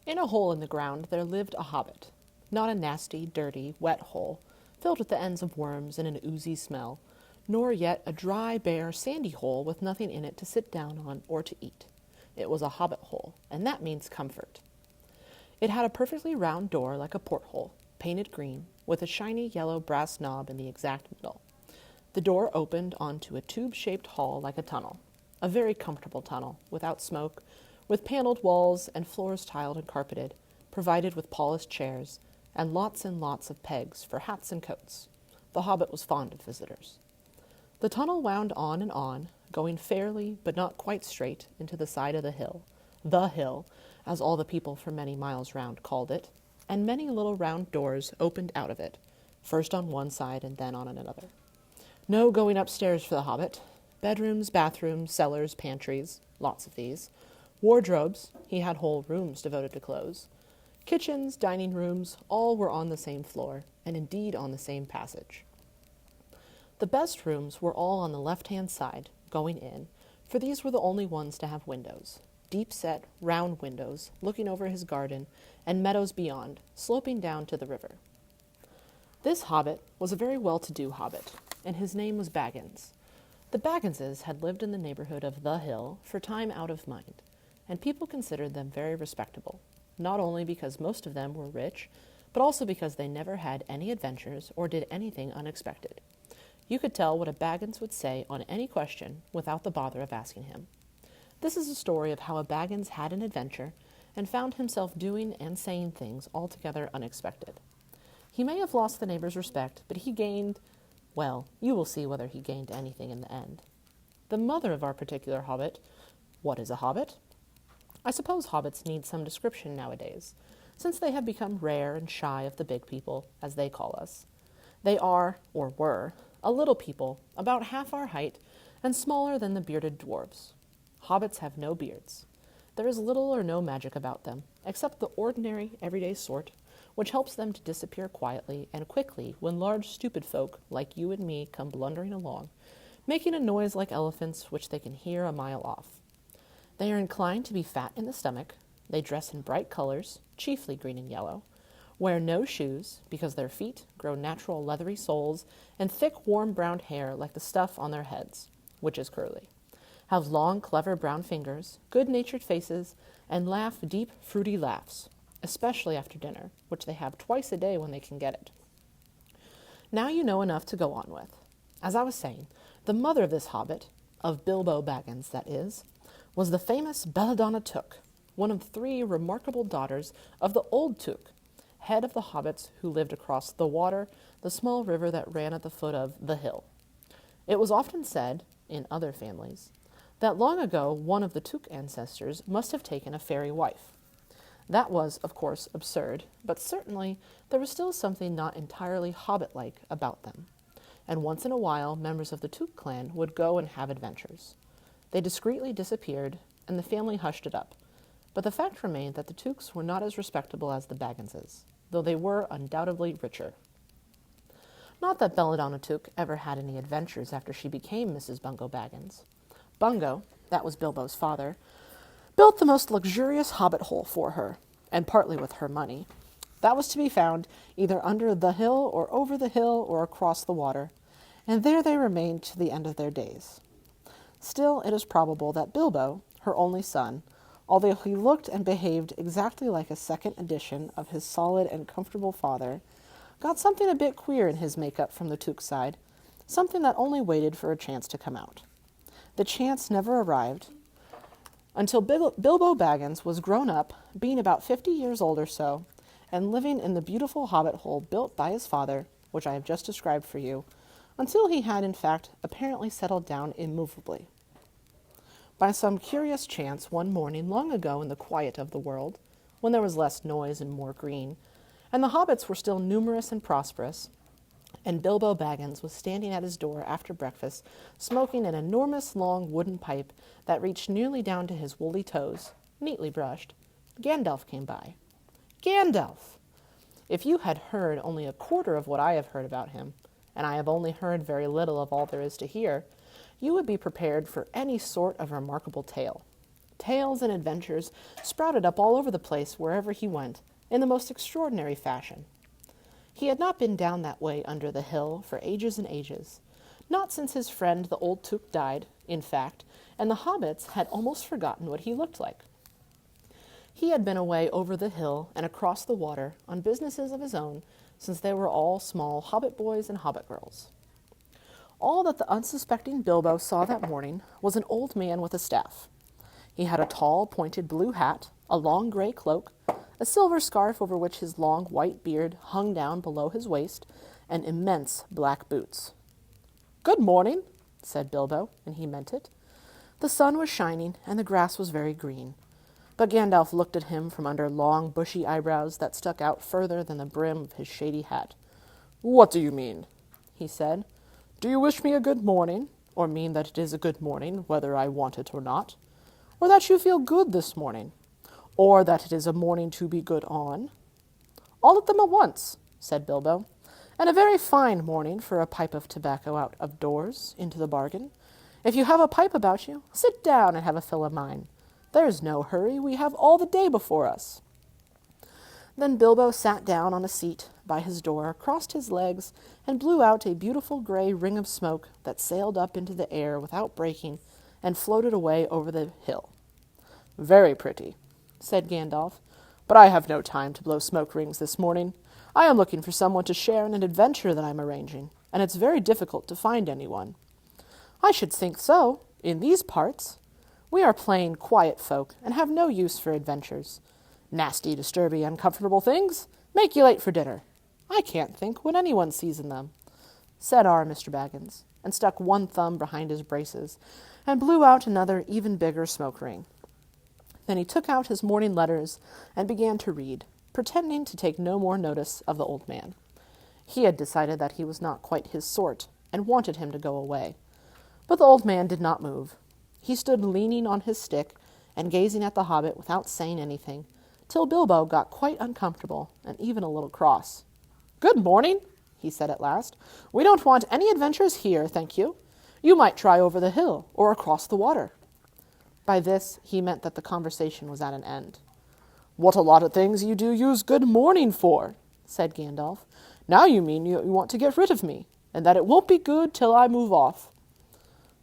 In a hole in the ground there lived a hobbit. Not a nasty, dirty, wet hole, filled with the ends of worms and an oozy smell, nor yet a dry, bare, sandy hole with nothing in it to sit down on or to eat. It was a hobbit hole, and that means comfort. It had a perfectly round door like a porthole, painted green, with a shiny yellow brass knob in the exact middle. The door opened onto a tube-shaped hall like a tunnel, a very comfortable tunnel, without smoke, with paneled walls and floors tiled and carpeted, provided with polished chairs, and lots of pegs for hats and coats. The hobbit was fond of visitors. The tunnel wound on and on, going fairly but not quite straight into the side of the hill, as all the people for many miles round called it, and many little round doors opened out of it, first on one side and then on another. No going upstairs for the hobbit. Bedrooms, bathrooms, cellars, pantries, lots of these. Wardrobes, he had whole rooms devoted to clothes. Kitchens, dining rooms, all were on the same floor, and indeed on the same passage. The best rooms were all on the left-hand side, going in, for these were the only ones to have windows, deep-set, round windows, looking over his garden, and meadows beyond, sloping down to the river. This hobbit was a very well-to-do hobbit, and his name was Baggins. The Bagginses had lived in the neighborhood of the hill for time out of mind, and people considered them very respectable, not only because most of them were rich, but also because they never had any adventures or did anything unexpected. You could tell what a Baggins would say on any question without the bother of asking him. This is a story of how a Baggins had an adventure and found himself doing and saying things altogether unexpected. He may have lost the neighbors' respect, but he gained, well, you will see whether he gained anything in the end. The mother of our particular hobbit, what is a hobbit? I suppose hobbits need some description nowadays, since they have become rare and shy of the big people, as they call us. They are, or were, a little people, about half our height, and smaller than the bearded dwarfs. Hobbits have no beards. There is little or no magic about them, except the ordinary, everyday sort, which helps them to disappear quietly and quickly when large, stupid folk like you and me come blundering along, making a noise like elephants which they can hear a mile off. They are inclined to be fat in the stomach. They dress in bright colors, chiefly green and yellow, wear no shoes because their feet grow natural leathery soles, and thick, warm brown hair like the stuff on their heads, which is curly, have long, clever brown fingers, good-natured faces, and laugh deep, fruity laughs, especially after dinner, which they have twice a day when they can get it. Now you know enough to go on with. As I was saying, the mother of this hobbit, of Bilbo Baggins, that is, was the famous Belladonna Took, one of 3 remarkable daughters of the old Took, head of the hobbits who lived across the water, the small river that ran at the foot of the hill. It was often said, in other families, that long ago one of the Took ancestors must have taken a fairy wife. That was, of course, absurd, but certainly there was still something not entirely hobbit-like about them, and once in a while members of the Took clan would go and have adventures. They discreetly disappeared, and the family hushed it up, but the fact remained that the Tooks were not as respectable as the Bagginses, though they were undoubtedly richer. Not that Belladonna Took ever had any adventures after she became Mrs. Bungo Baggins. Bungo, that was Bilbo's father, built the most luxurious hobbit hole for her, and partly with her money. That was to be found either under the hill or over the hill or across the water, and there they remained to the end of their days. Still, it is probable that Bilbo, her only son, although he looked and behaved exactly like a second edition of his solid and comfortable father, got something a bit queer in his make-up from the Took side, something that only waited for a chance to come out. The chance never arrived, until Bilbo Baggins was grown up, being about 50 years old or so, and living in the beautiful hobbit hole built by his father, which I have just described for you, until he had, in fact, apparently settled down immovably. By some curious chance, one morning long ago in the quiet of the world, when there was less noise and more green, and the hobbits were still numerous and prosperous, and Bilbo Baggins was standing at his door after breakfast, smoking an enormous long wooden pipe that reached nearly down to his woolly toes, neatly brushed, Gandalf came by. Gandalf! If you had heard only a quarter of what I have heard about him, and I have only heard very little of all there is to hear, you would be prepared for any sort of remarkable tale. Tales and adventures sprouted up all over the place wherever he went, in the most extraordinary fashion. He had not been down that way under the hill for ages and ages, not since his friend the old Took died, in fact, and the hobbits had almost forgotten what he looked like. He had been away over the hill and across the water on businesses of his own since they were all small hobbit boys and hobbit girls. All that the unsuspecting Bilbo saw that morning was an old man with a staff. He had a tall, pointed blue hat, a long gray cloak, a silver scarf over which his long white beard hung down below his waist, and immense black boots. "Good morning," said Bilbo, and he meant it. The sun was shining, and the grass was very green. But Gandalf looked at him from under long, bushy eyebrows that stuck out further than the brim of his shady hat. "What do you mean?" he said. "Do you wish me a good morning, or mean that it is a good morning, whether I want it or not? Or that you feel good this morning? Or that it is a morning to be good on?" "All of them at once," said Bilbo. "And a very fine morning for a pipe of tobacco out of doors, into the bargain. If you have a pipe about you, sit down and have a fill of mine. There's no hurry, we have all the day before us." Then Bilbo sat down on a seat by his door, crossed his legs, and blew out a beautiful gray ring of smoke that sailed up into the air without breaking and floated away over the hill. "Very pretty," said Gandalf, "but I have no time to blow smoke rings this morning. I am looking for someone to share in an adventure that I'm arranging, and it's very difficult to find anyone." "I should think so, in these parts. We are plain, quiet folk, and have no use for adventures. Nasty, disturby, uncomfortable things make you late for dinner. I can't think what anyone sees in them," said our Mr. Baggins, and stuck one thumb behind his braces, and blew out another even bigger smoke ring. Then he took out his morning letters and began to read, pretending to take no more notice of the old man. He had decided that he was not quite his sort, and wanted him to go away. But the old man did not move. He stood leaning on his stick and gazing at the hobbit without saying anything, till Bilbo got quite uncomfortable and even a little cross. "Good morning," he said at last. "We don't want any adventures here, thank you. You might try over the hill or across the water." By this he meant that the conversation was at an end. "What a lot of things you do use good morning for," said Gandalf. "Now you mean you want to get rid of me, and that it won't be good till I move off."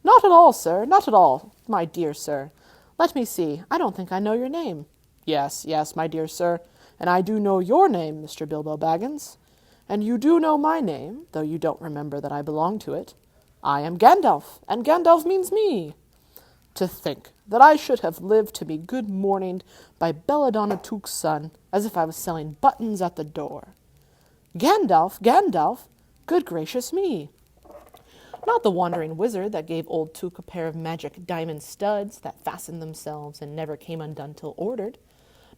"Not at all, sir, not at all, my dear sir. Let me see, I don't think I know your name." Yes, my dear sir, and I do know your name, Mr. Bilbo Baggins. And you do know my name, though you don't remember that I belong to it. I am Gandalf, and Gandalf means me. To think that I should have lived to be good-morninged by Belladonna Took's son, as if I was selling buttons at the door. Gandalf, Gandalf, good gracious me! Not the wandering wizard that gave old Took a pair of magic diamond studs that fastened themselves and never came undone till ordered.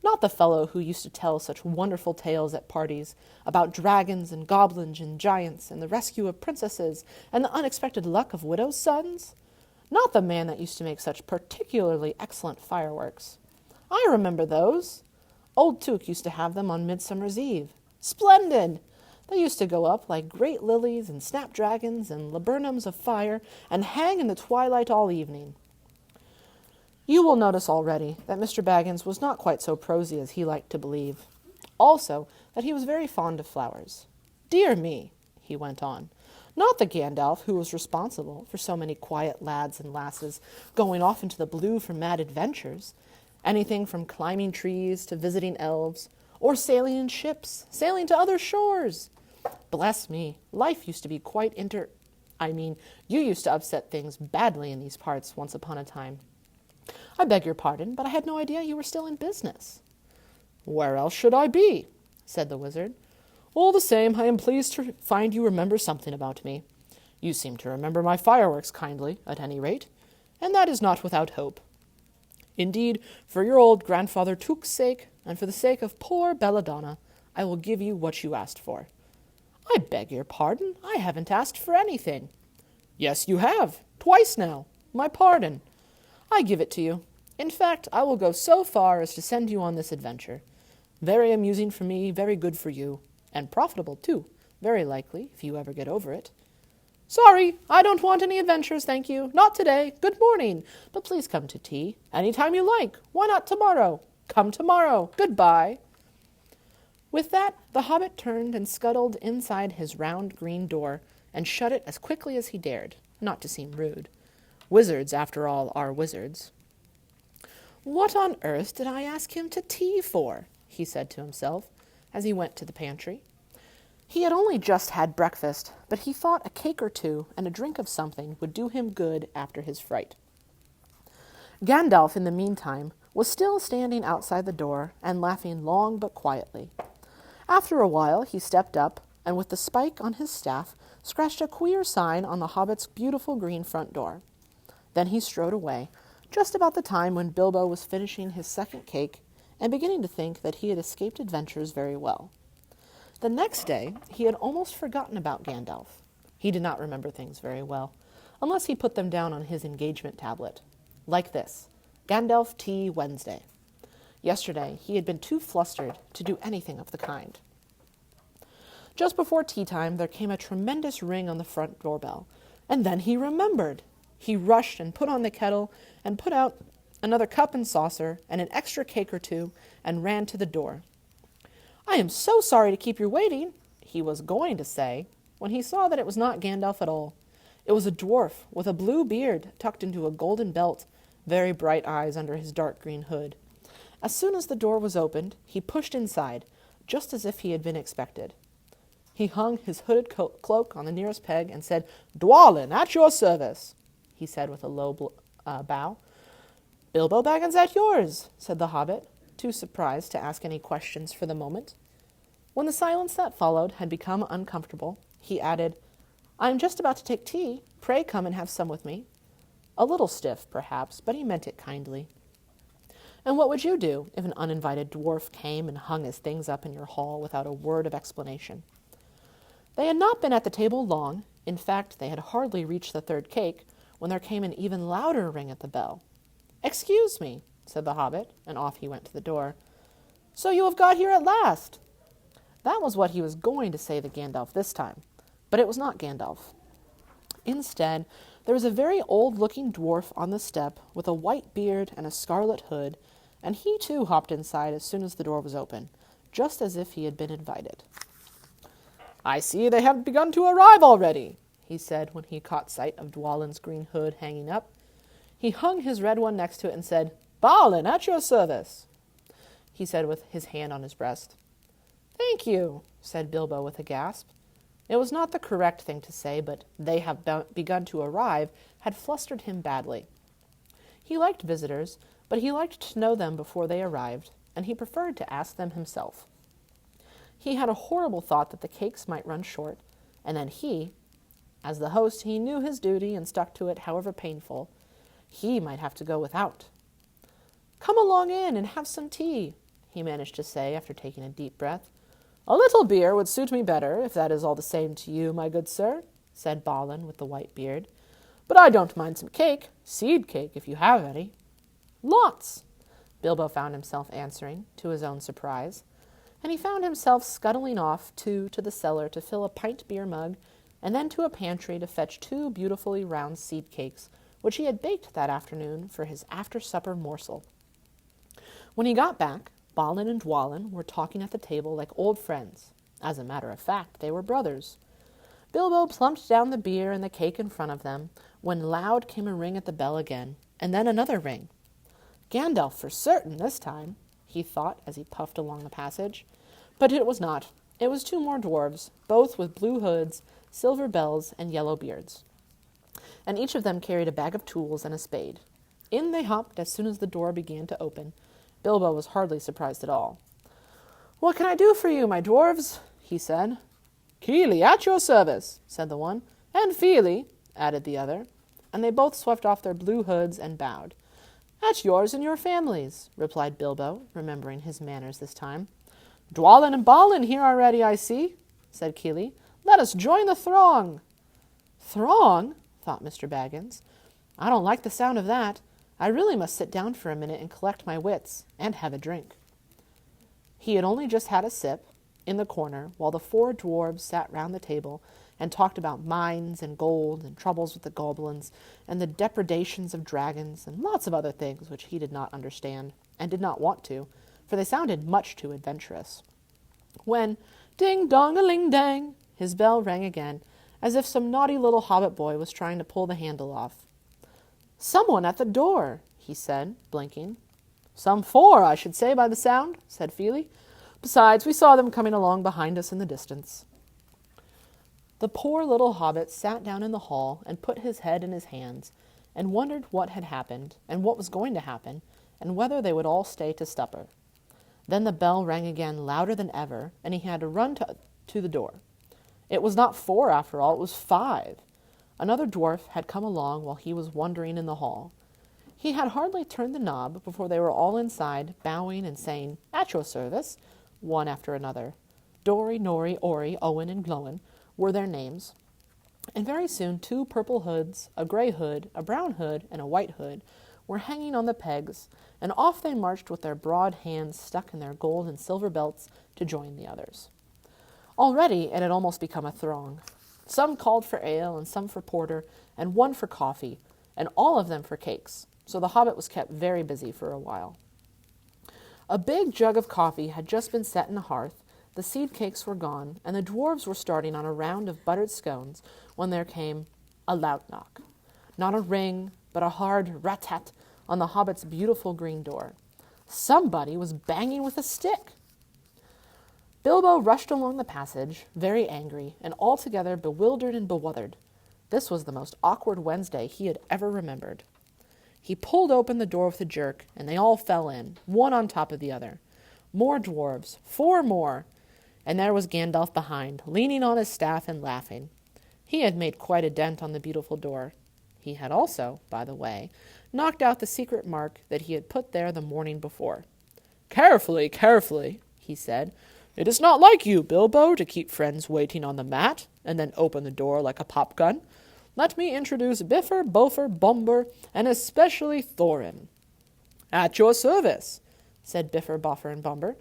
Not the fellow who used to tell such wonderful tales at parties about dragons and goblins and giants and the rescue of princesses and the unexpected luck of widows' sons. Not the man that used to make such particularly excellent fireworks. I remember those. Old Took used to have them on Midsummer's Eve. Splendid! They used to go up like great lilies and snapdragons and laburnums of fire and hang in the twilight all evening. You will notice already that Mr. Baggins was not quite so prosy as he liked to believe. Also, that he was very fond of flowers. Dear me, he went on, not the Gandalf who was responsible for so many quiet lads and lasses going off into the blue for mad adventures, anything from climbing trees to visiting elves, or sailing in ships, sailing to other shores. Bless me, life used to be quite you used to upset things badly in these parts once upon a time. I beg your pardon, but I had no idea you were still in business. Where else should I be? Said the wizard. All the same, I am pleased to find you remember something about me. You seem to remember my fireworks kindly, at any rate, and that is not without hope. Indeed, for your old grandfather Took's sake, and for the sake of poor Belladonna, I will give you what you asked for. I beg your pardon, I haven't asked for anything. Yes, you have, twice now. My pardon. I give it to you. In fact, I will go so far as to send you on this adventure. Very amusing for me, very good for you, and profitable, too, very likely, if you ever get over it. Sorry, I don't want any adventures, thank you. Not today. Good morning. But please come to tea. Any time you like. Why not tomorrow? Come tomorrow. Goodbye. With that, the hobbit turned and scuttled inside his round green door and shut it as quickly as he dared, not to seem rude. Wizards, after all, are wizards. What on earth did I ask him to tea for? He said to himself as he went to the pantry. He had only just had breakfast, but he thought a cake or two and a drink of something would do him good after his fright. Gandalf, in the meantime, was still standing outside the door and laughing long but quietly. After a while he stepped up, and with the spike on his staff, scratched a queer sign on the hobbit's beautiful green front door. Then he strode away, just about the time when Bilbo was finishing his second cake and beginning to think that he had escaped adventures very well. The next day he had almost forgotten about Gandalf. He did not remember things very well, unless he put them down on his engagement tablet. Like this: Gandalf Tea Wednesday. Yesterday he had been too flustered to do anything of the kind. Just before tea time there came a tremendous ring on the front doorbell, and then he remembered. He rushed and put on the kettle and put out another cup and saucer and an extra cake or two and ran to the door. "I am so sorry to keep you waiting," he was going to say, when he saw that it was not Gandalf at all. It was a dwarf with a blue beard tucked into a golden belt, very bright eyes under his dark green hood. As soon as the door was opened, he pushed inside, just as if he had been expected. He hung his hooded cloak on the nearest peg and said, "Dwalin, at your service," he said with a low bow. "Bilbo Baggins at yours," said the hobbit, too surprised to ask any questions for the moment. When the silence that followed had become uncomfortable, he added, "I am just about to take tea. Pray come and have some with me." A little stiff, perhaps, but he meant it kindly. And what would you do if an uninvited dwarf came and hung his things up in your hall without a word of explanation? They had not been at the table long. In fact, they had hardly reached the third cake when there came an even louder ring at the bell. "Excuse me," said the hobbit, and off he went to the door. "So you have got here at last." That was what he was going to say to Gandalf this time, but it was not Gandalf. Instead, there was a very old-looking dwarf on the step with a white beard and a scarlet hood, and he too hopped inside as soon as the door was open, just as if he had been invited. "I see they have begun to arrive already," he said when he caught sight of Dwalin's green hood hanging up. He hung his red one next to it and said, "Balin, at your service," he said with his hand on his breast. "Thank you," said Bilbo with a gasp. It was not the correct thing to say, but "they have begun to arrive" had flustered him badly. He liked visitors, but he liked to know them before they arrived, and he preferred to ask them himself. He had a horrible thought that the cakes might run short, and then as the host, he knew his duty and stuck to it, however painful. He might have to go without. "Come along in and have some tea," he managed to say after taking a deep breath. "A little beer would suit me better, if that is all the same to you, my good sir," said Balin with the white beard. "But I don't mind some cake, seed cake, if you have any." "Lots," Bilbo found himself answering, to his own surprise, and he found himself scuttling off to the cellar to fill a pint beer mug, and then to a pantry to fetch 2 beautifully round seed cakes, which he had baked that afternoon for his after-supper morsel. When he got back, Balin and Dwalin were talking at the table like old friends. As a matter of fact, they were brothers. Bilbo plumped down the beer and the cake in front of them, when loud came a ring at the bell again, and then another ring. Gandalf for certain this time, he thought as he puffed along the passage. But it was not. It was 2 more dwarves, both with blue hoods, silver bells, and yellow beards. And each of them carried a bag of tools and a spade. In they hopped as soon as the door began to open. Bilbo was hardly surprised at all. "What can I do for you, my dwarves?" he said. "Keely, at your service," said the one. "And Feely," added the other, and they both swept off their blue hoods and bowed. "At yours and your families," replied Bilbo, remembering his manners this time. "Dwalin and Balin here already, I see," said Keely. "Let us join the throng." "Throng?" thought Mr. Baggins. "I don't like the sound of that. I really must sit down for a minute and collect my wits, and have a drink." He had only just had a sip, in the corner, while the 4 dwarves sat round the table, and talked about mines and gold and troubles with the goblins and the depredations of dragons and lots of other things which he did not understand and did not want to, for they sounded much too adventurous. When, ding-dong-a-ling-dang, his bell rang again, as if some naughty little hobbit boy was trying to pull the handle off. "Someone at the door," he said, blinking. "Some four, I should say, by the sound," said Feely. "Besides, we saw them coming along behind us in the distance." The poor little hobbit sat down in the hall and put his head in his hands and wondered what had happened and what was going to happen and whether they would all stay to supper. Then the bell rang again louder than ever, and he had to run to the door. It was not 4 after all, it was 5. Another dwarf had come along while he was wandering in the hall. He had hardly turned the knob before they were all inside, bowing and saying, "At your service," one after another. Dory, Nori, Ori, Owen, and Glowen were their names. And very soon 2 purple hoods, a gray hood, a brown hood, and a white hood were hanging on the pegs, and off they marched with their broad hands stuck in their gold and silver belts to join the others. Already it had almost become a throng. Some called for ale, and some for porter, and one for coffee, and all of them for cakes, so the hobbit was kept very busy for a while. A big jug of coffee had just been set in the hearth, the seed cakes were gone, and the dwarves were starting on a round of buttered scones when there came a loud knock. Not a ring, but a hard rat-tat on the hobbit's beautiful green door. Somebody was banging with a stick. Bilbo rushed along the passage, very angry, and altogether bewildered and bewuthered. This was the most awkward Wednesday he had ever remembered. He pulled open the door with a jerk, and they all fell in, one on top of the other. More dwarves, 4 more, and there was Gandalf behind, leaning on his staff and laughing. He had made quite a dent on the beautiful door. He had also, by the way, knocked out the secret mark that he had put there the morning before. "Carefully, carefully," he said. "It is not like you, Bilbo, to keep friends waiting on the mat, and then open the door like a popgun. Let me introduce Bifur, Bofer, Bomber, and especially Thorin." "At your service," said Bifur, Boffer, and Bomber,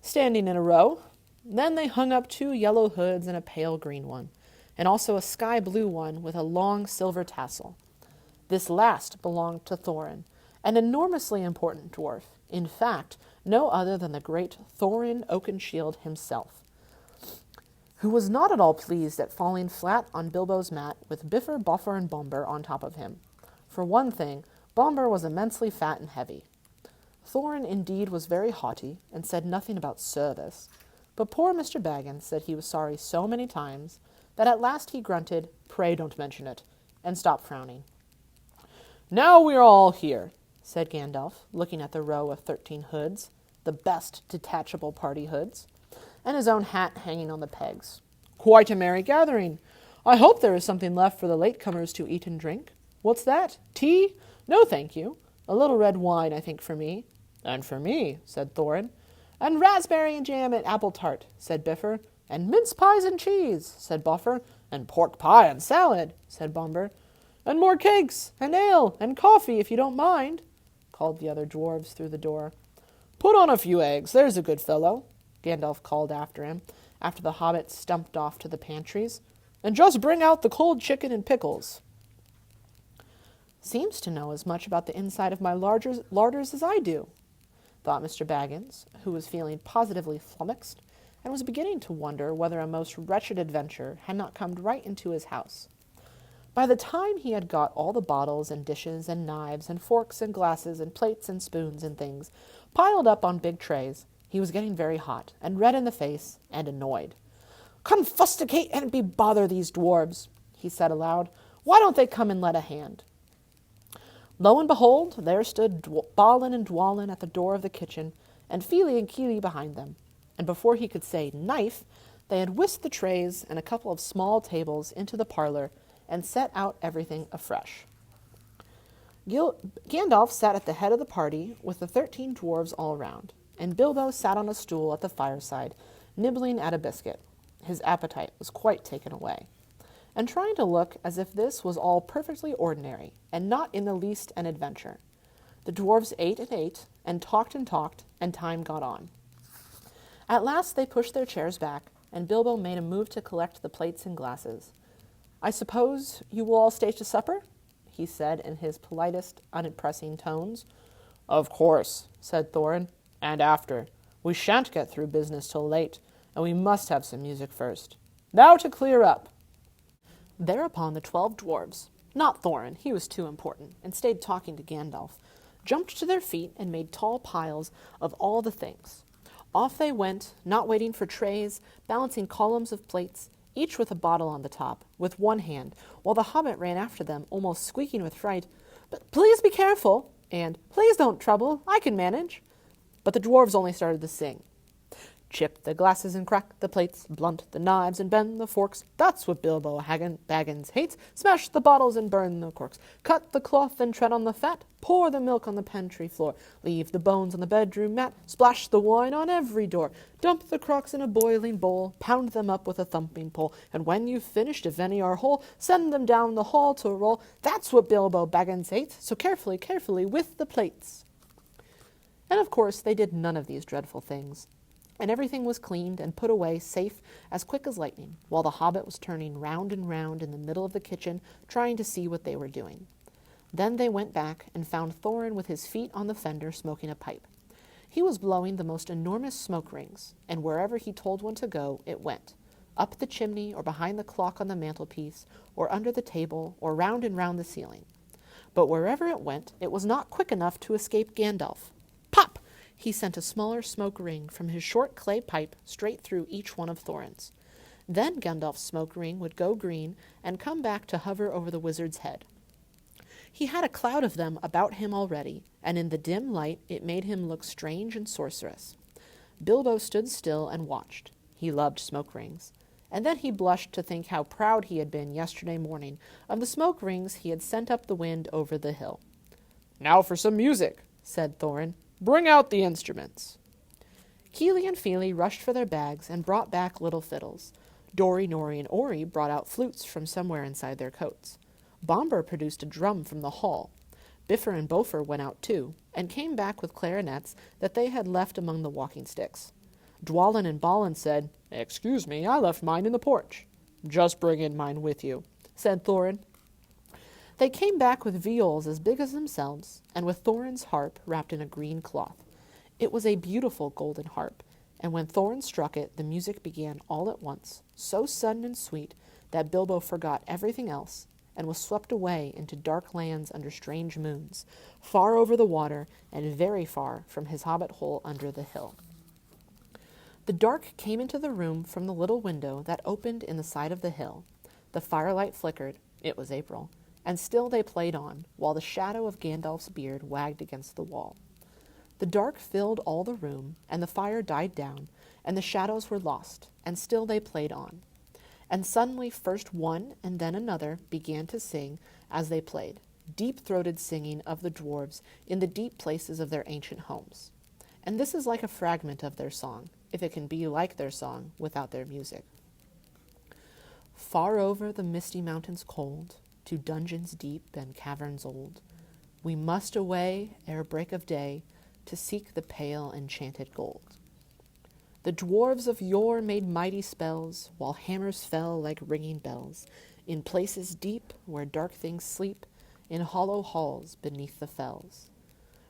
standing in a row. Then they hung up 2 yellow hoods and a pale green one, and also a sky blue one with a long silver tassel. This last belonged to Thorin, an enormously important dwarf, in fact, no other than the great Thorin Oakenshield himself, who was not at all pleased at falling flat on Bilbo's mat with Bifur, Boffer, and Bomber on top of him. For one thing, Bomber was immensely fat and heavy. Thorin indeed was very haughty, and said nothing about service, but poor Mr. Baggins said he was sorry so many times that at last he grunted, "Pray don't mention it," and stopped frowning. "Now we are all here," said Gandalf, looking at the row of 13 hoods, the best detachable party hoods, and his own hat hanging on the pegs. "Quite a merry gathering. I hope there is something left for the latecomers to eat and drink. What's that? Tea? No, thank you. A little red wine, I think, for me." "And for me," said Thorin. "And raspberry and jam and apple tart," said Bifur. "And mince pies and cheese," said Boffer. "And pork pie and salad," said Bomber. "And more cakes, and ale, and coffee, if you don't mind," called the other dwarves through the door. "Put on a few eggs, there's a good fellow," Gandalf called after him, after the hobbits stumped off to the pantries. "And just bring out the cold chicken and pickles." "Seems to know as much about the inside of my larders as I do," thought Mr. Baggins, who was feeling positively flummoxed, and was beginning to wonder whether a most wretched adventure had not come right into his house. By the time he had got all the bottles and dishes and knives and forks and glasses and plates and spoons and things piled up on big trays, he was getting very hot and red in the face and annoyed. "Confusticate and be bother these dwarves," he said aloud. "Why don't they come and let a hand?" Lo and behold, there stood Balin and Dwalin at the door of the kitchen, and Feely and Keely behind them, and before he could say knife, they had whisked the trays and a couple of small tables into the parlor and set out everything afresh. Gandalf sat at the head of the party with the 13 dwarves all round, and Bilbo sat on a stool at the fireside, nibbling at a biscuit. His appetite was quite taken away, and trying to look as if this was all perfectly ordinary, and not in the least an adventure. The dwarves ate and ate, and talked, and time got on. At last they pushed their chairs back, and Bilbo made a move to collect the plates and glasses. "I suppose you will all stay to supper?" he said in his politest, unimpressing tones. "Of course," said Thorin, "and after. We shan't get through business till late, and we must have some music first. Now to clear up." Thereupon the 12 dwarves, not Thorin, he was too important, and stayed talking to Gandalf, jumped to their feet and made tall piles of all the things. Off they went, not waiting for trays, balancing columns of plates, each with a bottle on the top, with one hand, while the hobbit ran after them, almost squeaking with fright, "But please be careful," and "Please don't trouble, I can manage." But the dwarves only started to sing. "Chip the glasses and crack the plates, blunt the knives and bend the forks. That's what Bilbo Baggins hates. Smash the bottles and burn the corks. Cut the cloth and tread on the fat. Pour the milk on the pantry floor. Leave the bones on the bedroom mat. Splash the wine on every door. Dump the crocks in a boiling bowl. Pound them up with a thumping pole. And when you've finished, if any are whole, send them down the hall to roll. That's what Bilbo Baggins hates. So carefully, carefully with the plates." And of course they did none of these dreadful things, and everything was cleaned and put away safe as quick as lightning, while the hobbit was turning round and round in the middle of the kitchen, trying to see what they were doing. Then they went back and found Thorin with his feet on the fender smoking a pipe. He was blowing the most enormous smoke rings, and wherever he told one to go, it went, up the chimney or behind the clock on the mantelpiece, or under the table, or round and round the ceiling. But wherever it went, it was not quick enough to escape Gandalf. Pop! He sent a smaller smoke ring from his short clay pipe straight through each one of Thorin's. Then Gandalf's smoke ring would go green and come back to hover over the wizard's head. He had a cloud of them about him already, and in the dim light it made him look strange and sorcerous. Bilbo stood still and watched. He loved smoke rings. And then he blushed to think how proud he had been yesterday morning of the smoke rings he had sent up the wind over the hill. "Now for some music," said Thorin. "Bring out the instruments." Keely and Feely rushed for their bags and brought back little fiddles. Dory, Nori, and Ori brought out flutes from somewhere inside their coats. Bomber produced a drum from the hall. Biffer and Bofer went out too, and came back with clarinets that they had left among the walking sticks. Dwalin and Balin said, "Excuse me, I left mine in the porch." "Just bring in mine with you," said Thorin. They came back with viols as big as themselves, and with Thorin's harp wrapped in a green cloth. It was a beautiful golden harp, and when Thorin struck it, the music began all at once, so sudden and sweet that Bilbo forgot everything else, and was swept away into dark lands under strange moons, far over the water and very far from his hobbit hole under the hill. The dark came into the room from the little window that opened in the side of the hill. The firelight flickered, it was April, and still they played on, while the shadow of Gandalf's beard wagged against the wall. The dark filled all the room, and the fire died down, and the shadows were lost, and still they played on. And suddenly first one and then another began to sing as they played, deep-throated singing of the dwarves in the deep places of their ancient homes. And this is like a fragment of their song, if it can be like their song without their music. Far over the misty mountains cold, to dungeons deep and caverns old, we must away ere break of day to seek the pale enchanted gold. The dwarves of yore made mighty spells, while hammers fell like ringing bells, in places deep where dark things sleep, in hollow halls beneath the fells.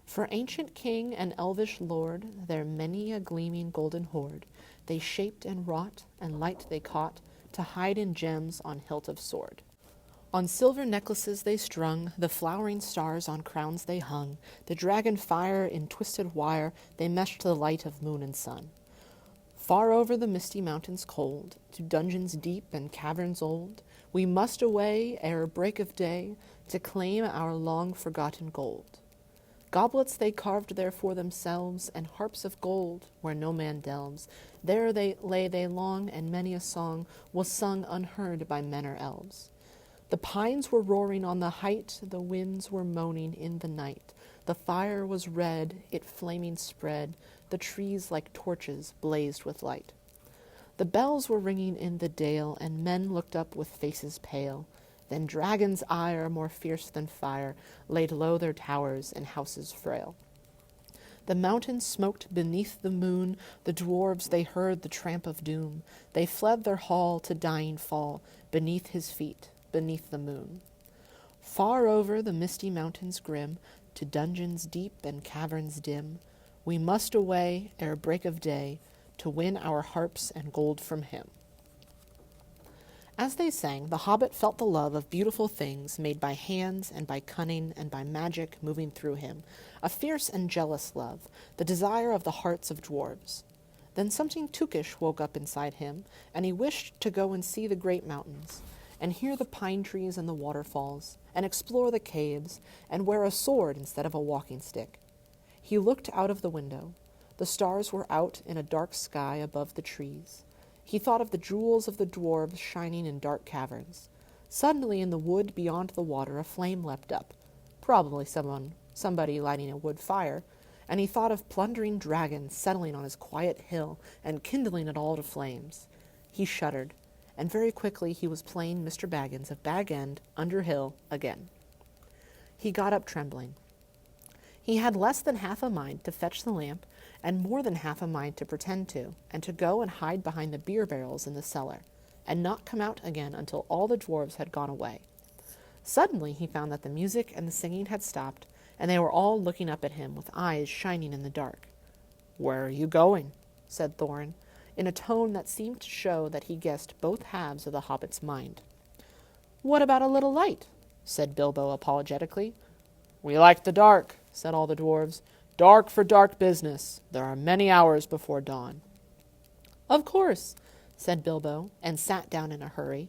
For ancient king and elvish lord, their many a gleaming golden hoard, they shaped and wrought, and light they caught, to hide in gems on hilt of sword. On silver necklaces they strung, the flowering stars on crowns they hung, the dragon fire in twisted wire they meshed the light of moon and sun. Far over the misty mountains cold, to dungeons deep and caverns old, we must away ere break of day to claim our long-forgotten gold. Goblets they carved there for themselves, and harps of gold where no man delves. There they lay long, and many a song was sung unheard by men or elves. The pines were roaring on the height, the winds were moaning in the night. The fire was red, it flaming spread, the trees like torches blazed with light. The bells were ringing in the dale, and men looked up with faces pale. Then dragons' ire, more fierce than fire, laid low their towers and houses frail. The mountains smoked beneath the moon, the dwarves they heard the tramp of doom. They fled their hall to dying fall, beneath his feet, beneath the moon. Far over the misty mountains grim, to dungeons deep and caverns dim, we must away ere break of day, to win our harps and gold from him. As they sang, the hobbit felt the love of beautiful things made by hands and by cunning and by magic moving through him, a fierce and jealous love, the desire of the hearts of dwarves. Then something Tookish woke up inside him, and he wished to go and see the great mountains, and hear the pine trees and the waterfalls, and explore the caves, and wear a sword instead of a walking stick. He looked out of the window. The stars were out in a dark sky above the trees. He thought of the jewels of the dwarves shining in dark caverns. Suddenly in the wood beyond the water a flame leapt up, probably somebody lighting a wood fire, and he thought of plundering dragons settling on his quiet hill and kindling it all to flames. He shuddered, and very quickly he was playing Mr. Baggins of Bag End, Underhill, again. He got up trembling. He had less than half a mind to fetch the lamp, and more than half a mind to pretend to, and to go and hide behind the beer barrels in the cellar, and not come out again until all the dwarves had gone away. Suddenly he found that the music and the singing had stopped, and they were all looking up at him with eyes shining in the dark. "Where are you going?" said Thorin, in a tone that seemed to show that he guessed both halves of the hobbit's mind. "What about a little light?" said Bilbo apologetically. "We like the dark," said all the dwarves. "Dark for dark business. There are many hours before dawn." "Of course," said Bilbo, and sat down in a hurry.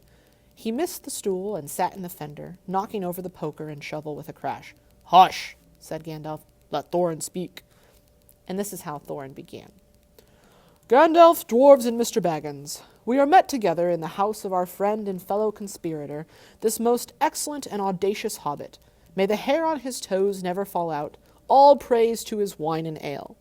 He missed the stool and sat in the fender, knocking over the poker and shovel with a crash. "Hush," said Gandalf. "Let Thorin speak." And this is how Thorin began. "Gandalf, dwarves, and Mr. Baggins, we are met together in the house of our friend and fellow conspirator, this most excellent and audacious hobbit. May the hair on his toes never fall out. All praise to his wine and ale."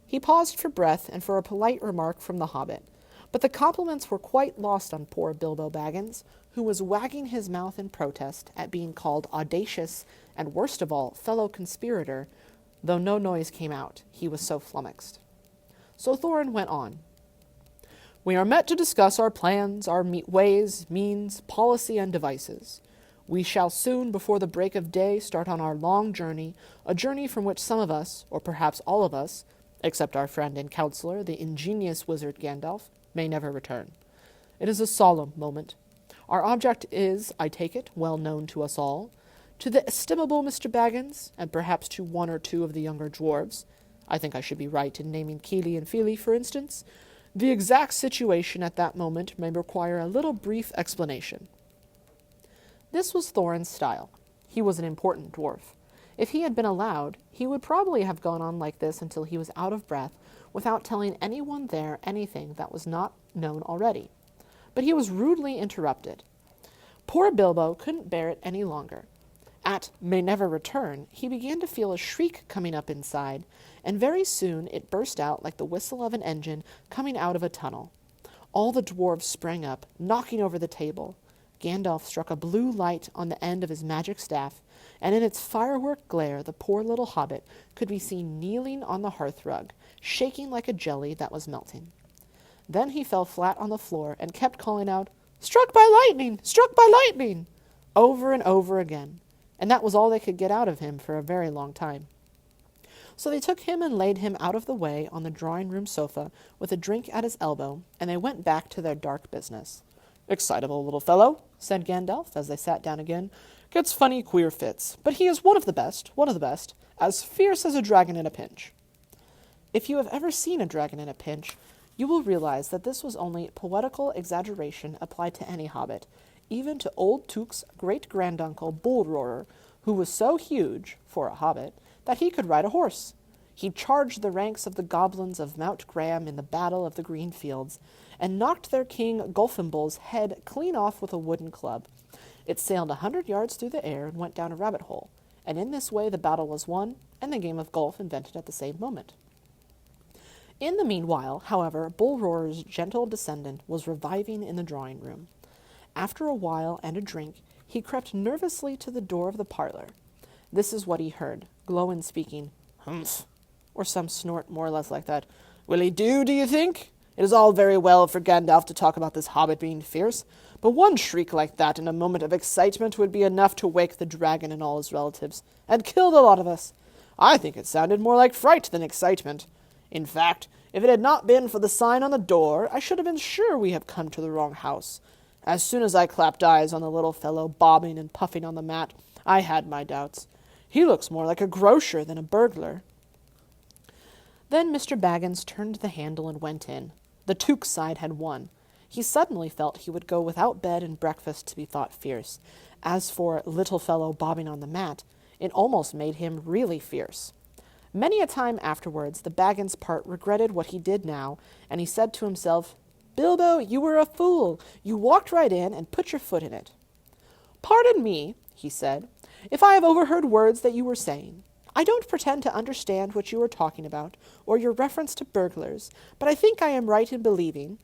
He paused for breath and for a polite remark from the hobbit, but the compliments were quite lost on poor Bilbo Baggins, who was wagging his mouth in protest at being called audacious and, worst of all, fellow conspirator, though no noise came out, he was so flummoxed. So Thorin went on. "We are met to discuss our plans, our ways, means, policy, and devices. We shall soon, before the break of day, start on our long journey, a journey from which some of us, or perhaps all of us, except our friend and counselor, the ingenious wizard Gandalf, may never return. It is a solemn moment. Our object is, I take it, well known to us all. To the estimable Mr. Baggins, and perhaps to one or two of the younger dwarves, I think I should be right in naming Keely and Feely, for instance, the exact situation at that moment may require a little brief explanation." This was Thorin's style. He was an important dwarf. If he had been allowed, he would probably have gone on like this until he was out of breath, without telling anyone there anything that was not known already. But he was rudely interrupted. Poor Bilbo couldn't bear it any longer. At "may never return," he began to feel a shriek coming up inside, and very soon it burst out like the whistle of an engine coming out of a tunnel. All the dwarves sprang up, knocking over the table. Gandalf struck a blue light on the end of his magic staff, and in its firework glare the poor little hobbit could be seen kneeling on the hearthrug, shaking like a jelly that was melting. Then he fell flat on the floor and kept calling out, "Struck by lightning! Struck by lightning!" over and over again, and that was all they could get out of him for a very long time. So they took him and laid him out of the way on the drawing-room sofa with a drink at his elbow, and they went back to their dark business. "Excitable little fellow," said Gandalf, as they sat down again. "Gets funny, queer fits, but he is one of the best, as fierce as a dragon in a pinch." If you have ever seen a dragon in a pinch, you will realize that this was only poetical exaggeration applied to any hobbit, even to old Took's great-granduncle Bullroarer, who was so huge, for a hobbit, that he could ride a horse. He charged the ranks of the goblins of Mount Graham in the Battle of the Green Fields, and knocked their king Gulfimbull's head clean off with a wooden club. It sailed 100 yards through the air and went down a rabbit hole, and in this way the battle was won, and the game of golf invented at the same moment. In the meanwhile, however, Bullroarer's gentle descendant was reviving in the drawing-room. After a while and a drink, he crept nervously to the door of the parlor. This is what he heard, Glowin speaking, "Humph," or some snort more or less like that. "Will he do you think? It is all very well for Gandalf to talk about this hobbit being fierce, but one shriek like that in a moment of excitement would be enough to wake the dragon and all his relatives, and kill the lot of us. I think it sounded more like fright than excitement. In fact, if it had not been for the sign on the door, I should have been sure we have come to the wrong house. As soon as I clapped eyes on the little fellow bobbing and puffing on the mat, I had my doubts. He looks more like a grocer than a burglar." Then Mr. Baggins turned the handle and went in. The Took side had won. He suddenly felt he would go without bed and breakfast to be thought fierce. As for little fellow bobbing on the mat, it almost made him really fierce. Many a time afterwards the Baggins part regretted what he did now, and he said to himself, "Bilbo, you were a fool. You walked right in and put your foot in it." "Pardon me," he said, "if I have overheard words that you were saying. I don't pretend to understand what you are talking about, or your reference to burglars, but I think I am right in believing,"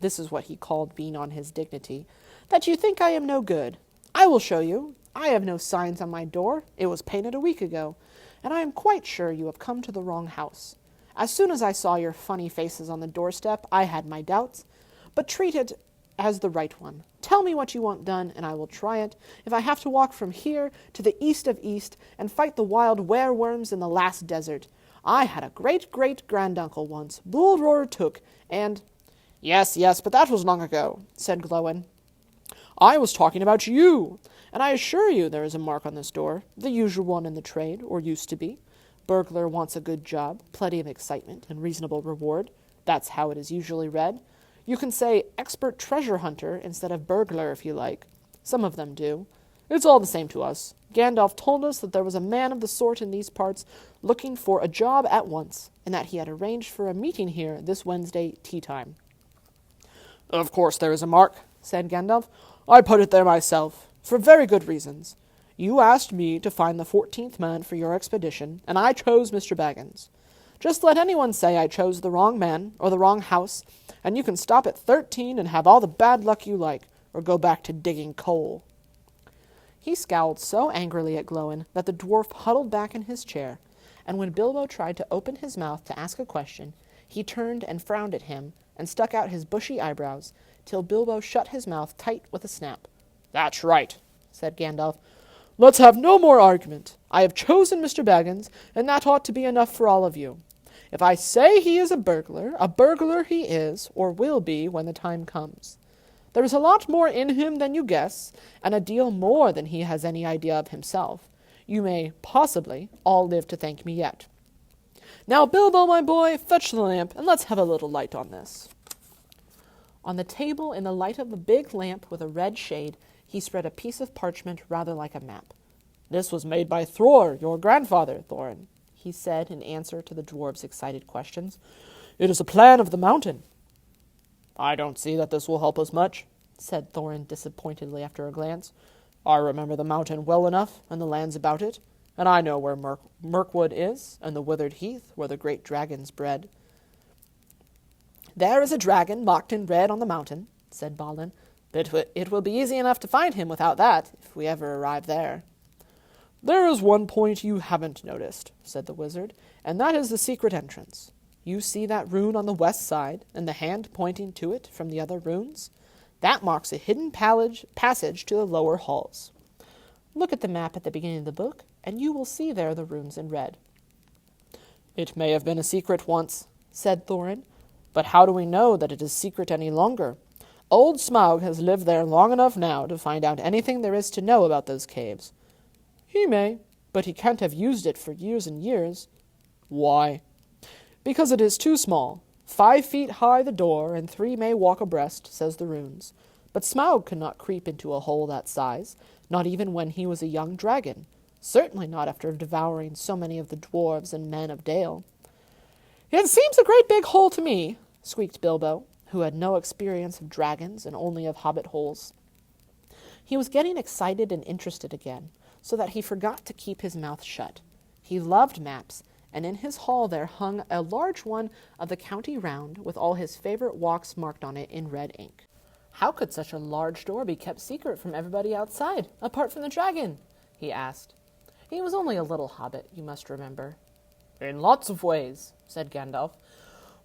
this is what he called being on his dignity, "that you think I am no good. I will show you. I have no signs on my door. It was painted a week ago, and I am quite sure you have come to the wrong house. As soon as I saw your funny faces on the doorstep, I had my doubts, but treat it as the right one. Tell me what you want done, and I will try it, if I have to walk from here to the east of east and fight the wild wereworms in the last desert. I had a great-great-granduncle once, Bulroar Took, and—" Yes, but that was long ago," said Glowin. "I was talking about you, and I assure you there is a mark on this door, the usual one in the trade, or used to be. Burglar wants a good job, plenty of excitement, and reasonable reward. That's how it is usually read. You can say expert treasure hunter instead of burglar if you like. Some of them do. It's all the same to us. Gandalf told us that there was a man of the sort in these parts looking for a job at once, and that he had arranged for a meeting here this Wednesday tea-time." "Of course there is a mark," said Gandalf. "I put it there myself, for very good reasons. You asked me to find the 14th man for your expedition, and I chose Mr. Baggins. Just let anyone say I chose the wrong man, or the wrong house, and you can stop at 13 and have all the bad luck you like, or go back to digging coal." He scowled so angrily at Glowin that the dwarf huddled back in his chair, and when Bilbo tried to open his mouth to ask a question, he turned and frowned at him, and stuck out his bushy eyebrows, till Bilbo shut his mouth tight with a snap. "That's right," said Gandalf. "Let's have no more argument. I have chosen Mr. Baggins, and that ought to be enough for all of you. If I say he is a burglar he is, or will be when the time comes. There is a lot more in him than you guess, and a deal more than he has any idea of himself. You may, possibly, all live to thank me yet. Now, Bilbo, my boy, fetch the lamp, and let's have a little light on this." On the table, in the light of a big lamp with a red shade, he spread a piece of parchment rather like a map. "This was made by Thror, your grandfather, Thorin," he said in answer to the dwarf's excited questions. "It is a plan of the mountain." "I don't see that this will help us much," said Thorin disappointedly after a glance. "I remember the mountain well enough, and the lands about it, and I know where Mirkwood is, and the withered heath where the great dragons bred." "There is a dragon marked in red on the mountain," said Balin. It will be easy enough to find him without that, if we ever arrive there." "There is one point you haven't noticed," said the wizard, "and that is the secret entrance. You see that rune on the west side, and the hand pointing to it from the other runes? That marks a hidden passage to the lower halls. Look at the map at the beginning of the book, and you will see there the runes in red." "It may have been a secret once," said Thorin, "but how do we know that it is secret any longer? Old Smaug has lived there long enough now to find out anything there is to know about those caves." "He may, but he can't have used it for years and years." "Why?" "Because it is too small. 5 feet high the door, and 3 may walk abreast, says the runes. But Smaug could not creep into a hole that size, not even when he was a young dragon. Certainly not after devouring so many of the dwarves and men of Dale." "It seems a great big hole to me," squeaked Bilbo, who had no experience of dragons and only of hobbit holes. He was getting excited and interested again, so that he forgot to keep his mouth shut. He loved maps, and in his hall there hung a large one of the county round, with all his favorite walks marked on it in red ink. How could such a large door be kept secret from everybody outside, apart from the dragon? He asked. He was only a little hobbit, you must remember. "In lots of ways," said Gandalf.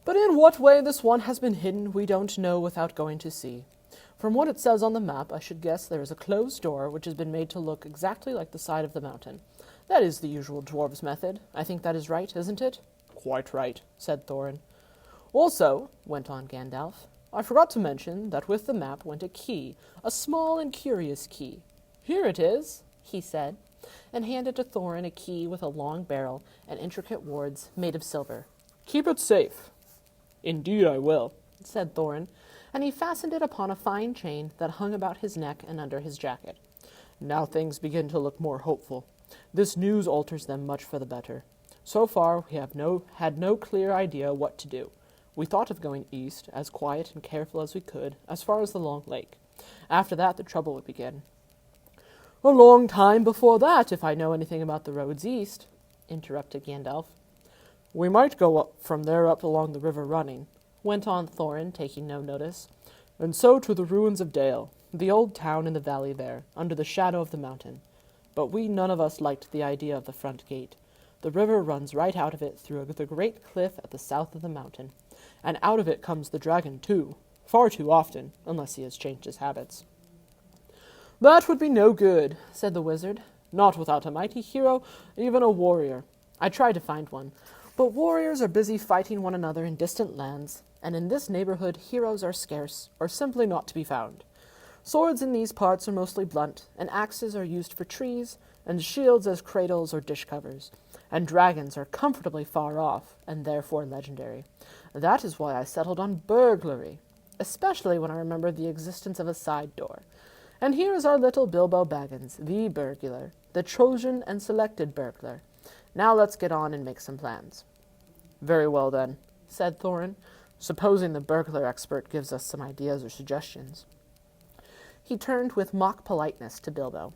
"But in what way this one has been hidden we don't know without going to see. From what it says on the map, I should guess there is a closed door which has been made to look exactly like the side of the mountain. That is the usual dwarves' method. I think that is right, isn't it? Quite right, said Thorin. Also, went on Gandalf, I forgot to mention that with the map went a key, a small and curious key. Here it is, he said, and handed to Thorin a key with a long barrel and intricate wards made of silver. Keep it safe. Indeed I will, said Thorin, and he fastened it upon a fine chain that hung about his neck and under his jacket. Now things begin to look more hopeful. This news alters them much for the better. So far we have had no clear idea what to do. We thought of going east, as quiet and careful as we could, as far as the Long Lake. After that the trouble would begin. A long time before that, if I know anything about the roads east, interrupted Gandalf. We might go up from there up along the river running, went on Thorin, taking no notice, and so to the ruins of Dale, the old town in the valley there, under the shadow of the mountain. But we none of us liked the idea of the front gate. The river runs right out of it through the great cliff at the south of the mountain, and out of it comes the dragon too, far too often, unless he has changed his habits. That would be no good, said the wizard, not without a mighty hero, even a warrior. I tried to find one, but warriors are busy fighting one another in distant lands, and in this neighborhood heroes are scarce, or simply not to be found. Swords in these parts are mostly blunt, and axes are used for trees, and shields as cradles or dish covers, and dragons are comfortably far off, and therefore legendary. That is why I settled on burglary, especially when I remembered the existence of a side door. And here is our little Bilbo Baggins, the burglar, the chosen and selected burglar. Now let's get on and make some plans. Very well, then, said Thorin, supposing the burglar expert gives us some ideas or suggestions. He turned with mock politeness to Bilbo.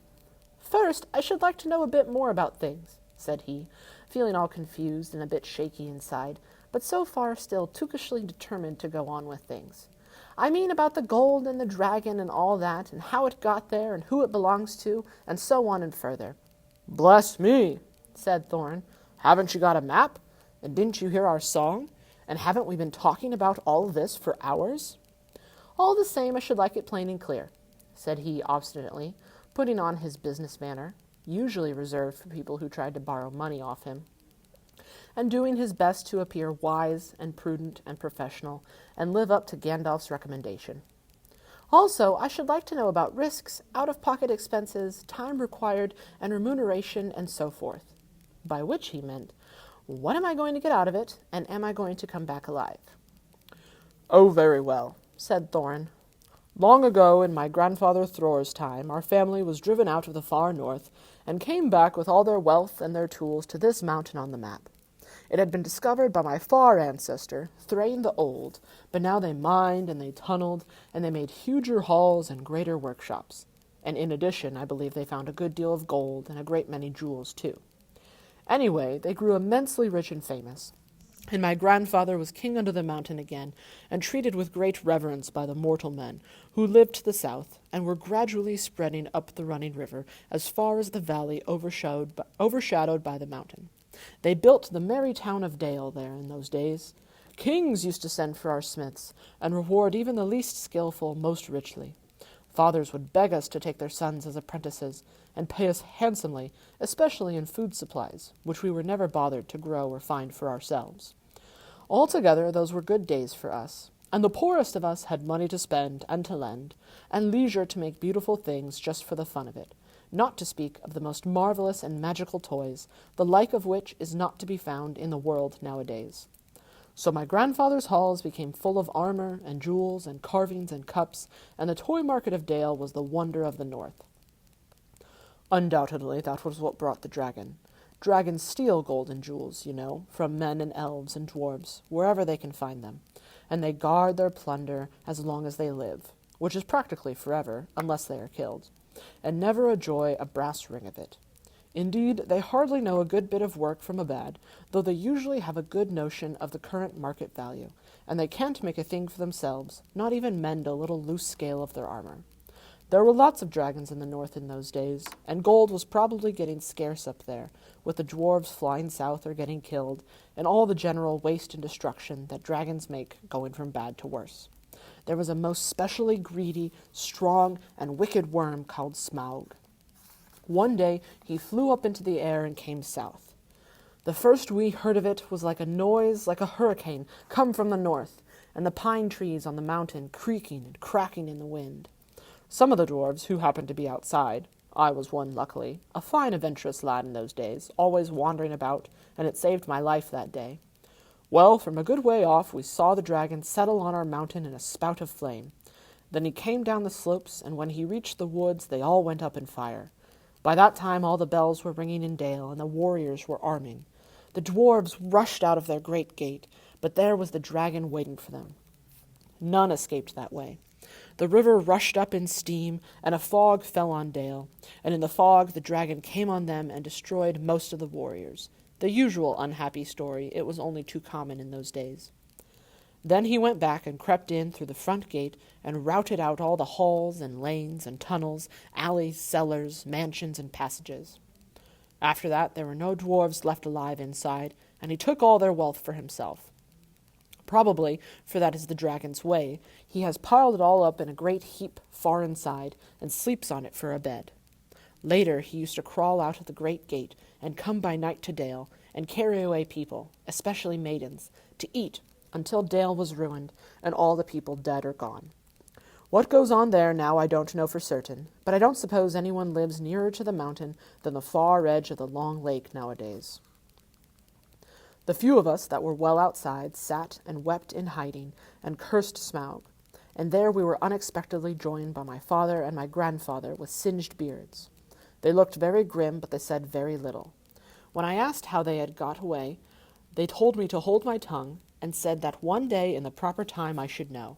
First, I should like to know a bit more about things, said he, feeling all confused and a bit shaky inside, but so far still tookishly determined to go on with things. I mean about the gold and the dragon and all that, and how it got there, and who it belongs to, and so on and further. Bless me, said Thorin. Haven't you got a map? And didn't you hear our song? And haven't we been talking about all of this for hours? All the same, I should like it plain and clear, said he obstinately, putting on his business manner, usually reserved for people who tried to borrow money off him, and doing his best to appear wise and prudent and professional, and live up to Gandalf's recommendation. Also, I should like to know about risks, out-of-pocket expenses, time required, and remuneration, and so forth. By which he meant, what am I going to get out of it, and am I going to come back alive? Oh, very well, said Thorin. Long ago, in my grandfather Thror's time, our family was driven out of the far north, and came back with all their wealth and their tools to this mountain on the map. It had been discovered by my far ancestor, Thrain the Old, but now they mined and they tunneled, and they made huger halls and greater workshops. And in addition, I believe they found a good deal of gold and a great many jewels, too. Anyway, they grew immensely rich and famous, and my grandfather was king under the mountain again, and treated with great reverence by the mortal men, who lived to the south, and were gradually spreading up the running river as far as the valley overshadowed by the mountain. They built the merry town of Dale there in those days. Kings used to send for our smiths, and reward even the least skillful most richly. Fathers would beg us to take their sons as apprentices, and pay us handsomely, especially in food supplies, which we were never bothered to grow or find for ourselves. Altogether, those were good days for us, and the poorest of us had money to spend and to lend, and leisure to make beautiful things just for the fun of it, not to speak of the most marvelous and magical toys, the like of which is not to be found in the world nowadays. So my grandfather's halls became full of armor and jewels and carvings and cups, and the toy market of Dale was the wonder of the north. Undoubtedly, that was what brought the dragon. Dragons steal gold and jewels, you know, from men and elves and dwarves, wherever they can find them, and they guard their plunder as long as they live, which is practically forever, unless they are killed, and never enjoy a brass ring of it. Indeed, they hardly know a good bit of work from a bad, though they usually have a good notion of the current market value, and they can't make a thing for themselves, not even mend a little loose scale of their armor. There were lots of dragons in the north in those days, and gold was probably getting scarce up there, with the dwarves flying south or getting killed, and all the general waste and destruction that dragons make going from bad to worse. there was a most specially greedy, strong, and wicked worm called Smaug. One day he flew up into the air and came south. The first we heard of it was like a noise like a hurricane come from the north, and the pine trees on the mountain creaking and cracking in the wind. Some of the dwarves who happened to be outside, I was one luckily, a fine adventurous lad in those days, always wandering about, and it saved my life that day. Well, from a good way off we saw the dragon settle on our mountain in a spout of flame. Then he came down the slopes, and when he reached the woods they all went up in fire. By that time all the bells were ringing in Dale, and the warriors were arming. The dwarves rushed out of their great gate, but there was the dragon waiting for them. None escaped that way. The river rushed up in steam, and a fog fell on Dale, and in the fog the dragon came on them and destroyed most of the warriors. The usual unhappy story, it was only too common in those days. Then he went back and crept in through the front gate and routed out all the halls and lanes and tunnels, alleys, cellars, mansions, and passages. After that there were no dwarves left alive inside, and he took all their wealth for himself. Probably, for that is the dragon's way, he has piled it all up in a great heap far inside, and sleeps on it for a bed. Later he used to crawl out of the great gate, and come by night to Dale, and carry away people, especially maidens, to eat, until Dale was ruined, and all the people dead or gone. What goes on there now I don't know for certain, but I don't suppose anyone lives nearer to the mountain than the far edge of the long lake nowadays. The few of us that were well outside sat and wept in hiding, and cursed Smaug, and there we were unexpectedly joined by my father and my grandfather with singed beards. They looked very grim, but they said very little. When I asked how they had got away, they told me to hold my tongue, and said that one day in the proper time I should know.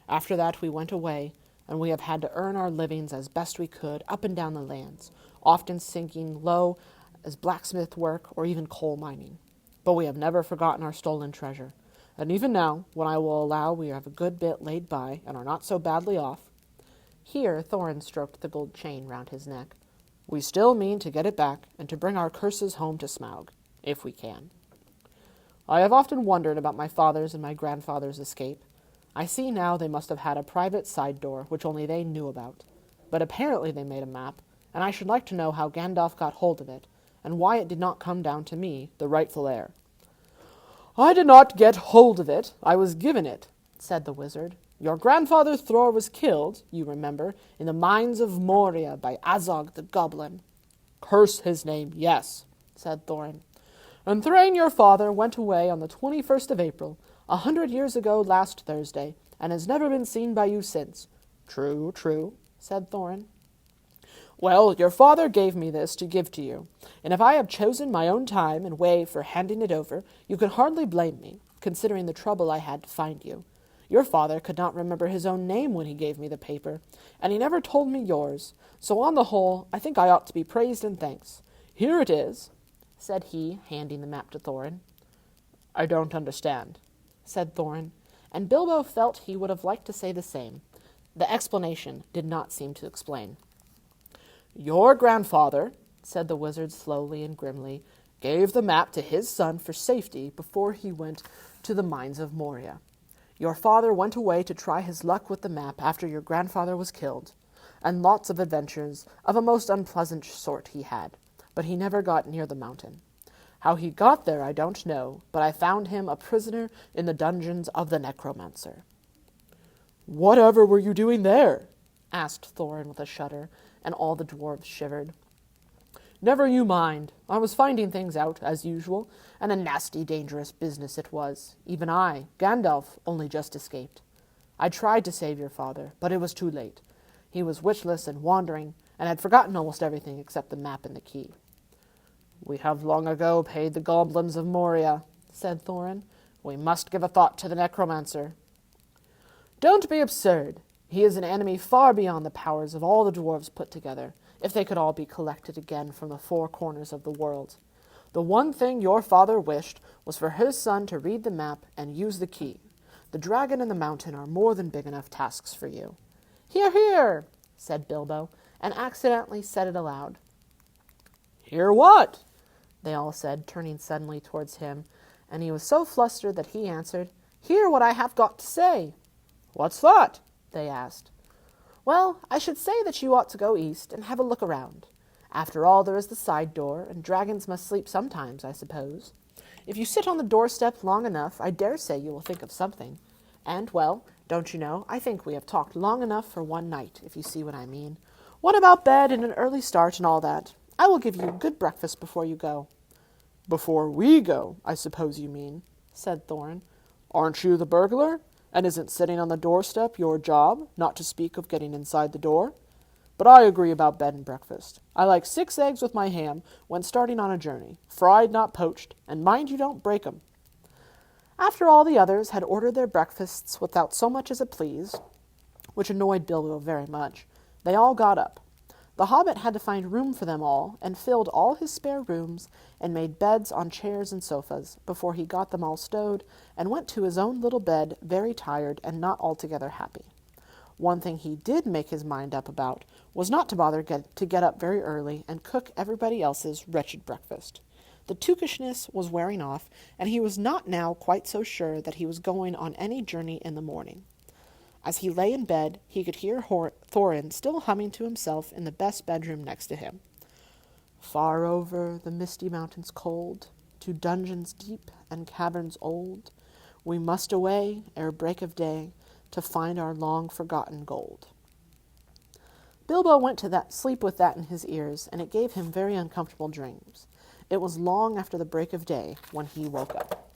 After that we went away, and we have had to earn our livings as best we could up and down the lands, often sinking low as blacksmith work or even coal mining. But we have never forgotten our stolen treasure, and even now, when I will allow we have a good bit laid by and are not so badly off, here Thorin stroked the gold chain round his neck, we still mean to get it back and to bring our curses home to Smaug, if we can. I have often wondered about my father's and my grandfather's escape. I see now they must have had a private side door which only they knew about, but apparently they made a map, and I should like to know how Gandalf got hold of it, and why it did not come down to me, the rightful heir. I did not get hold of it, I was given it, said the wizard. Your grandfather Thor was killed, you remember, in the mines of Moria by Azog the goblin. Curse his name, yes, said Thorin. And Thrain your father went away on the 21st of April, 100 years ago last Thursday, and has never been seen by you since. True, true, said Thorin. Well, your father gave me this to give to you, and if I have chosen my own time and way for handing it over, you can hardly blame me, considering the trouble I had to find you. Your father could not remember his own name when he gave me the paper, and he never told me yours, so on the whole, I think I ought to be praised and thanks. Here it is, said he, handing the map to Thorin. I don't understand, said Thorin, and Bilbo felt he would have liked to say the same. The explanation did not seem to explain. Your grandfather, said the wizard slowly and grimly, gave the map to his son for safety before he went to the mines of Moria. Your father went away to try his luck with the map after your grandfather was killed, and lots of adventures of a most unpleasant sort he had, but he never got near the mountain. How he got there I don't know, but I found him a prisoner in the dungeons of the necromancer. Whatever were you doing there? Asked Thorin with a shudder, and all the dwarves shivered. Never you mind. I was finding things out, as usual, and a nasty, dangerous business it was. Even I, Gandalf, only just escaped. I tried to save your father, but it was too late. He was witchless and wandering, and had forgotten almost everything except the map and the key. We have long ago paid the goblins of Moria, said Thorin. We must give a thought to the necromancer. Don't be absurd. He is an enemy far beyond the powers of all the dwarves put together, if they could all be collected again from the four corners of the world. The one thing your father wished was for his son to read the map and use the key. The dragon and the mountain are more than big enough tasks for you. Hear, hear, said Bilbo, and accidentally said it aloud. Hear what? They all said, turning suddenly towards him, and he was so flustered that he answered, Hear what I have got to say. What's that? They asked. Well, I should say that you ought to go east and have a look around. After all, there is the side door, and dragons must sleep sometimes, I suppose. If you sit on the doorstep long enough, I dare say you will think of something. And, well, don't you know, I think we have talked long enough for one night, if you see what I mean. What about bed and an early start and all that? I will give you a good breakfast before you go. Before we go, I suppose you mean, said Thorn. Aren't you the burglar? And isn't sitting on the doorstep your job, not to speak of getting inside the door? But I agree about bed and breakfast. I like 6 eggs with my ham when starting on a journey, fried, not poached, and mind you don't break 'em. After all the others had ordered their breakfasts without so much as a please, which annoyed Bilbo very much, they all got up. The hobbit had to find room for them all, and filled all his spare rooms, and made beds on chairs and sofas, before he got them all stowed, and went to his own little bed, very tired and not altogether happy. One thing he did make his mind up about was not to bother to get up very early and cook everybody else's wretched breakfast. The tookishness was wearing off, and he was not now quite so sure that he was going on any journey in the morning. As he lay in bed, he could hear Thorin still humming to himself in the best bedroom next to him. Far over the misty mountains cold, to dungeons deep and caverns old, we must away ere break of day to find our long-forgotten gold. Bilbo went to sleep with that in his ears, and it gave him very uncomfortable dreams. It was long after the break of day when he woke up.